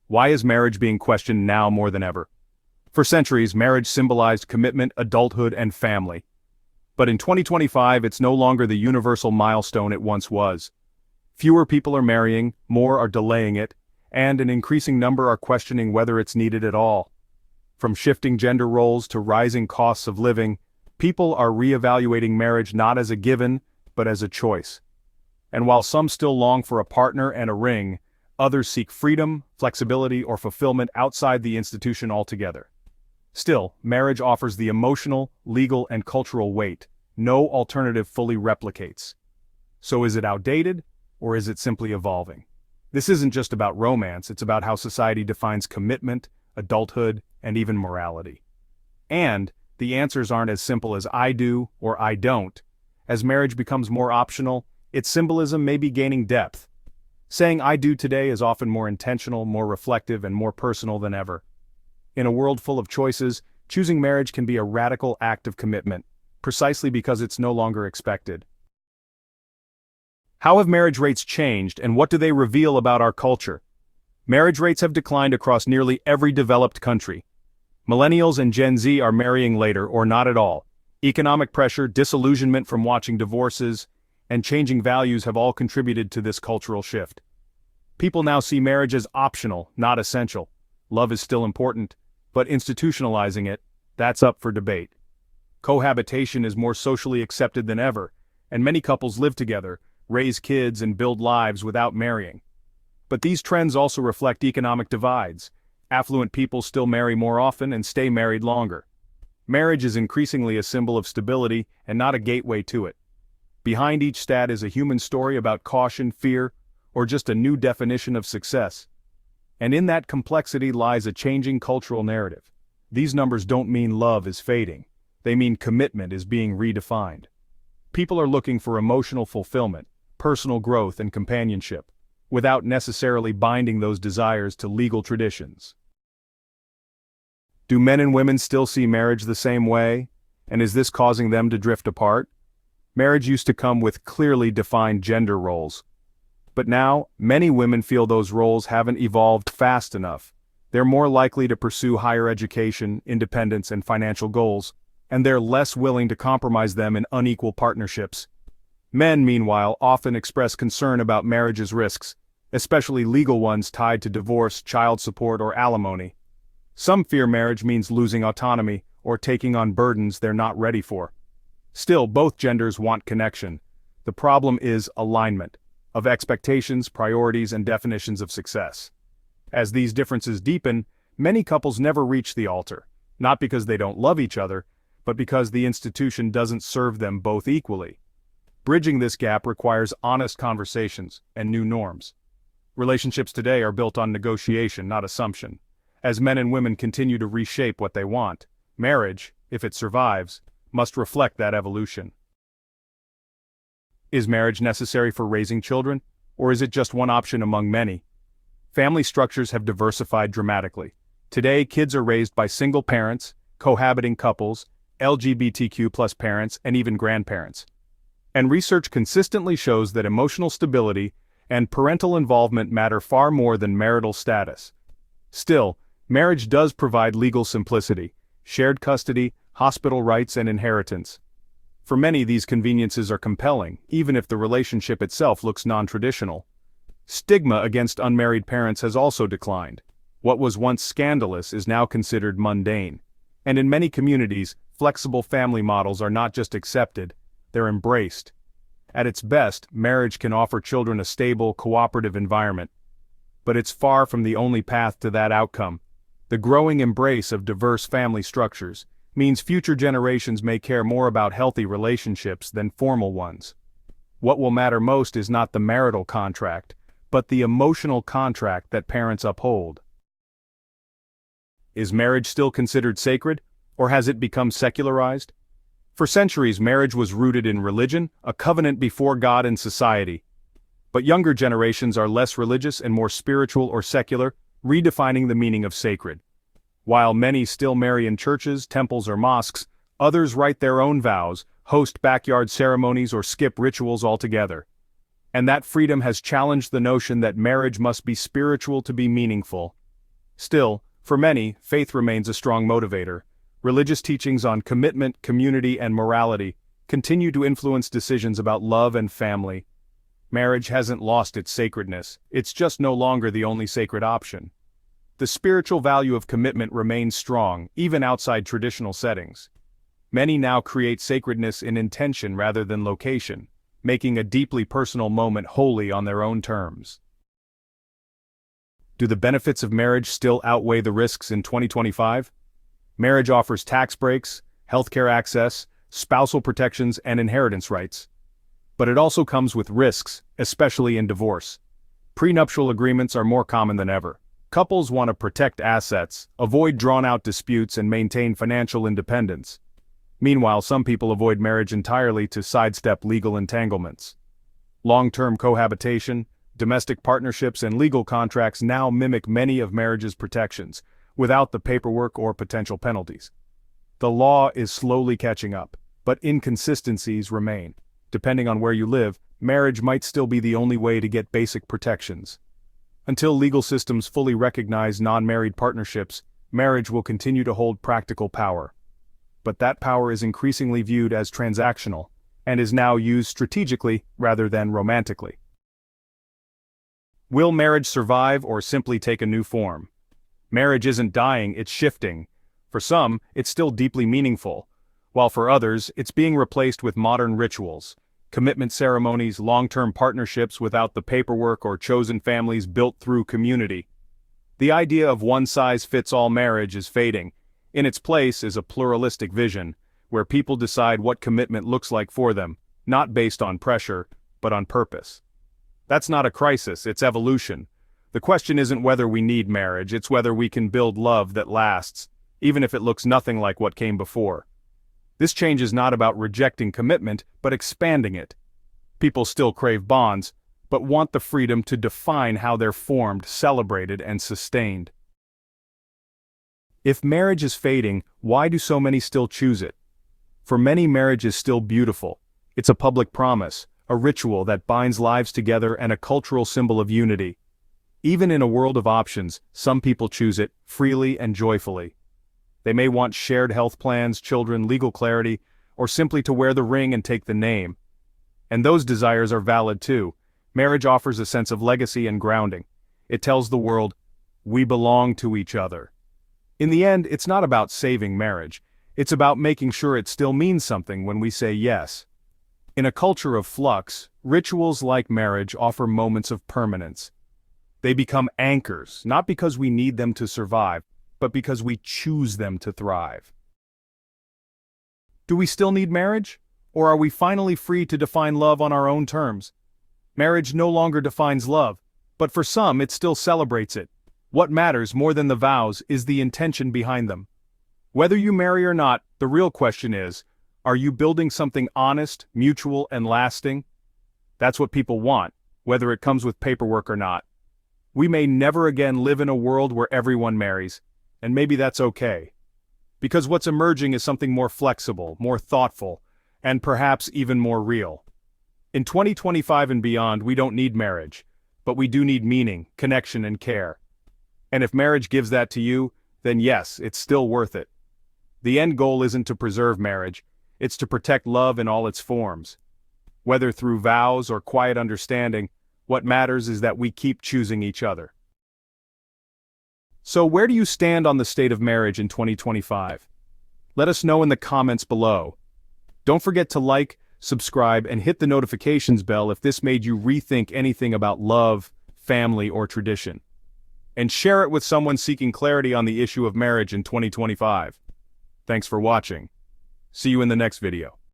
Why is marriage being questioned now more than ever? For centuries, marriage symbolized commitment, adulthood, and family. But in 2025, it's no longer the universal milestone it once was. Fewer people are marrying, more are delaying it, and an increasing number are questioning whether it's needed at all. From shifting gender roles to rising costs of living, people are reevaluating marriage not as a given, but as a choice. And while some still long for a partner and a ring, others seek freedom, flexibility, or fulfillment outside the institution altogether. Still, marriage offers the emotional, legal, and cultural weight no alternative fully replicates. So is it outdated, or is it simply evolving? This isn't just about romance, it's about how society defines commitment, adulthood, and even morality. And the answers aren't as simple as I do or I don't. As marriage becomes more optional, its symbolism may be gaining depth. Saying I do today is often more intentional, more reflective, and more personal than ever. In a world full of choices, choosing marriage can be a radical act of commitment, precisely because it's no longer expected. How have marriage rates changed, and what do they reveal about our culture? Marriage rates have declined across nearly every developed country. Millennials and Gen Z are marrying later or not at all. Economic pressure, disillusionment from watching divorces, and changing values have all contributed to this cultural shift. People now see marriage as optional, not essential. Love is still important, but institutionalizing it, that's up for debate. Cohabitation is more socially accepted than ever, and many couples live together, raise kids, and build lives without marrying. But these trends also reflect economic divides. Affluent people still marry more often and stay married longer. Marriage is increasingly a symbol of stability and not a gateway to it. Behind each stat is a human story about caution, fear, or just a new definition of success. And in that complexity lies a changing cultural narrative. These numbers don't mean love is fading. They mean commitment is being redefined. People are looking for emotional fulfillment, personal growth, and companionship, without necessarily binding those desires to legal traditions. Do men and women still see marriage the same way? And is this causing them to drift apart? Marriage used to come with clearly defined gender roles. But now, many women feel those roles haven't evolved fast enough. They're more likely to pursue higher education, independence, and financial goals, and they're less willing to compromise them in unequal partnerships. Men, meanwhile, often express concern about marriage's risks, especially legal ones tied to divorce, child support, or alimony. Some fear marriage means losing autonomy or taking on burdens they're not ready for. Still, both genders want connection. The problem is alignment of expectations, priorities, and definitions of success. As these differences deepen, many couples never reach the altar, not because they don't love each other, but because the institution doesn't serve them both equally. Bridging this gap requires honest conversations and new norms. Relationships today are built on negotiation, not assumption. As men and women continue to reshape what they want, marriage, if it survives, must reflect that evolution. Is marriage necessary for raising children, or is it just one option among many? Family structures have diversified dramatically. Today, kids are raised by single parents, cohabiting couples, LGBTQ+ parents, and even grandparents. And research consistently shows that emotional stability and parental involvement matter far more than marital status. Still, marriage does provide legal simplicity, shared custody, hospital rights, and inheritance. For many, these conveniences are compelling, even if the relationship itself looks non-traditional. Stigma against unmarried parents has also declined. What was once scandalous is now considered mundane. And in many communities, flexible family models are not just accepted, they're embraced. At its best, marriage can offer children a stable, cooperative environment. But it's far from the only path to that outcome. The growing embrace of diverse family structures means future generations may care more about healthy relationships than formal ones. What will matter most is not the marital contract, but the emotional contract that parents uphold. Is marriage still considered sacred, or has it become secularized? For centuries, marriage was rooted in religion, a covenant before God and society. But younger generations are less religious and more spiritual or secular, redefining the meaning of sacred. While many still marry in churches, temples, or mosques, others write their own vows, host backyard ceremonies, or skip rituals altogether. And that freedom has challenged the notion that marriage must be spiritual to be meaningful. Still, for many, faith remains a strong motivator. Religious teachings on commitment, community, and morality continue to influence decisions about love and family. Marriage hasn't lost its sacredness, it's just no longer the only sacred option. The spiritual value of commitment remains strong, even outside traditional settings. Many now create sacredness in intention rather than location, making a deeply personal moment holy on their own terms. Do the benefits of marriage still outweigh the risks in 2025? Marriage offers tax breaks, healthcare access, spousal protections, and inheritance rights. But it also comes with risks, especially in divorce. Prenuptial agreements are more common than ever. Couples want to protect assets, avoid drawn-out disputes, and maintain financial independence. Meanwhile, some people avoid marriage entirely to sidestep legal entanglements. Long-term cohabitation, domestic partnerships, and legal contracts now mimic many of marriage's protections, without the paperwork or potential penalties. The law is slowly catching up, but inconsistencies remain. Depending on where you live, marriage might still be the only way to get basic protections. Until legal systems fully recognize non-married partnerships, marriage will continue to hold practical power. But that power is increasingly viewed as transactional, and is now used strategically rather than romantically. Will marriage survive or simply take a new form? Marriage isn't dying, it's shifting. For some, it's still deeply meaningful, while for others, it's being replaced with modern rituals, commitment ceremonies, long-term partnerships without the paperwork, or chosen families built through community. The idea of one-size-fits-all marriage is fading. In its place is a pluralistic vision, where people decide what commitment looks like for them, not based on pressure, but on purpose. That's not a crisis, it's evolution. The question isn't whether we need marriage, it's whether we can build love that lasts, even if it looks nothing like what came before. This change is not about rejecting commitment, but expanding it. People still crave bonds, but want the freedom to define how they're formed, celebrated, and sustained. If marriage is fading, why do so many still choose it? For many, marriage is still beautiful. It's a public promise, a ritual that binds lives together, and a cultural symbol of unity. Even in a world of options, some people choose it, freely and joyfully. They may want shared health plans, children, legal clarity, or simply to wear the ring and take the name. And those desires are valid too. Marriage offers a sense of legacy and grounding. It tells the world, we belong to each other. In the end, it's not about saving marriage. It's about making sure it still means something when we say yes. In a culture of flux, rituals like marriage offer moments of permanence. They become anchors, not because we need them to survive, but because we choose them to thrive. Do we still need marriage? Or are we finally free to define love on our own terms? Marriage no longer defines love, but for some it still celebrates it. What matters more than the vows is the intention behind them. Whether you marry or not, the real question is, are you building something honest, mutual, and lasting? That's what people want, whether it comes with paperwork or not. We may never again live in a world where everyone marries, and maybe that's okay. Because what's emerging is something more flexible, more thoughtful, and perhaps even more real. In 2025 and beyond, we don't need marriage, but we do need meaning, connection, and care. And if marriage gives that to you, then yes, it's still worth it. The end goal isn't to preserve marriage, it's to protect love in all its forms. Whether through vows or quiet understanding, what matters is that we keep choosing each other. So where do you stand on the state of marriage in 2025? Let us know in the comments below. Don't forget to like, subscribe, and hit the notifications bell if this made you rethink anything about love, family, or tradition. And share it with someone seeking clarity on the issue of marriage in 2025. Thanks for watching. See you in the next video.